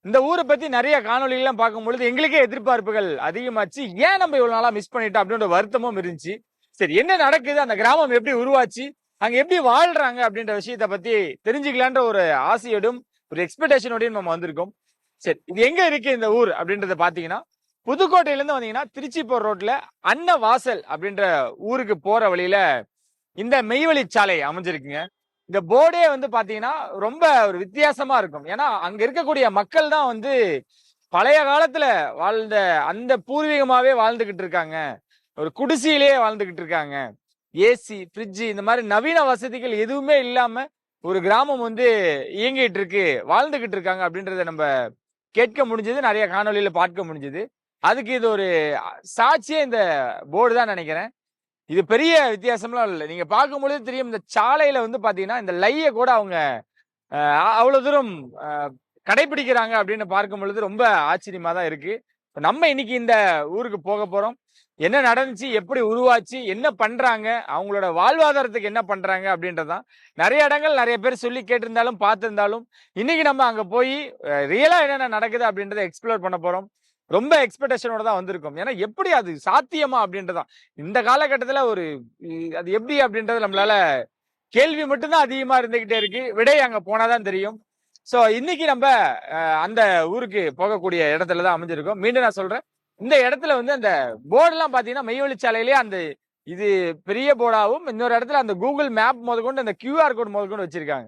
இந்த ஊரை பத்தி நிறைய காணொளிகள்லாம் பார்க்கும்பொழுது எங்களுக்கே எதிர்பார்ப்புகள் அதிகமாச்சு. ஏன் நம்ம இவ்வளவு நாளா மிஸ் பண்ணிட்டோம் அப்படின்ற வருத்தமும் இருந்துச்சு. சரி என்ன நடக்குது? அந்த கிராமம் எப்படி உருவாச்சு? அங்க எப்படி வாழ்றாங்க? அப்படின்ற விஷயத்த பத்தி தெரிஞ்சுக்கலான்ற ஒரு ஆசையோடும், ஒரு எக்ஸ்பெக்டேஷனோடையும் நம்ம வந்திருக்கோம். சரி இது எங்க இருக்கு இந்த ஊர் அப்படின்றத பாத்தீங்கன்னா, புதுக்கோட்டையில இருந்து வந்தீங்கன்னா திருச்சி போற ரோட்ல அன்னவாசல் அப்படின்ற ஊருக்கு போற வழியில இந்த மெய்வழிச்சாலை அமைஞ்சிருக்குங்க. இந்த போர்டே வந்து பாத்தீங்கன்னா, ரொம்ப ஒரு வித்தியாசமா இருக்கும். ஏன்னா, அங்க இருக்கக்கூடிய மக்கள் தான் வந்து பழைய காலத்துல வாழ்ந்த அந்த பூர்வீகமாவே வாழ்ந்துகிட்டு இருக்காங்க. ஒரு குடிசையிலேயே வாழ்ந்துகிட்டு இருக்காங்க. ஏசி, ஃப்ரிட்ஜ் இந்த மாரி நவீன வசதிகள் எதுவுமே இல்லாம ஒரு கிராமம் வந்து இயங்கிட்டு இருக்கு, வாழ்ந்துகிட்டு இருக்காங்க அப்படின்றத நம்ப கேட்க முடிஞ்சது. நெறைய காணொளியில பார்க்க முடிஞ்சது. அதுக்கு இது ஒரு சாட்சியே இந்த போர்டு தான் நெனைக்கிறேன். இது பெரிய வித்தியாசம்லாம் இல்ல. நீங்க பார்க்கும்பொழுது தெரியும். இந்த சாலையில வந்து பார்த்தீங்கன்னா, இந்த லைய கூட அவங்க அ அவ்வளவு தூரம் அ கடைபிடிக்கிறாங்க அப்படின்னு பார்க்கும்பொழுது ரொம்ப ஆச்சரியமா தான் இருக்கு. நம்ம இன்னைக்கு இந்த ஊருக்கு போறோம். என்ன நடந்துச்சு? எப்படி உருவாச்சு? என்ன பண்றாங்க? அவங்களோட வாழ்வாதாரத்துக்கு என்ன பண்றாங்க? அப்படின்றதுதான். நெறைய இடங்கள் நெறைய பேர் சொல்லி கேட்டிருந்தாலும், பார்த்திருந்தாலும், இன்னைக்கு நம்ம அங்க போயி ரியலா என்னென்ன நடக்குது அப்படின்றத எக்ஸ்ப்ளோர் பண்ண போறோம். ரொம்ப எக்ஸ்பெக்டேஷனோட தான் வந்திருக்கோம். ஏன்னா எப்படி அது சாத்தியமா அப்படின்றதுதான். இந்த காலகட்டத்துல ஒரு அது எப்படி அப்படின்றது நம்மளால கேள்வி மட்டும் தான் அதிகமா இருந்துகிட்டே இருக்கு. விடை அங்க போனா தான் தெரியும். சோ இன்னைக்கு நம்ம அந்த ஊருக்கு போகக்கூடிய இடத்துல தான் அமைஞ்சிருக்கோம். மீண்டும் நான் சொல்றேன். இந்த இடத்துல வந்து அந்த போர்டுலாம் பாத்தீங்கன்னா, மெய்வழிச்சாலையிலேயே அந்த இது பெரிய போர்டாவும், இன்னொரு இடத்துல அந்த Google மேப் முதற்கொண்டு அந்த QR கோட் முதற்கொண்டு வச்சிருக்காங்க.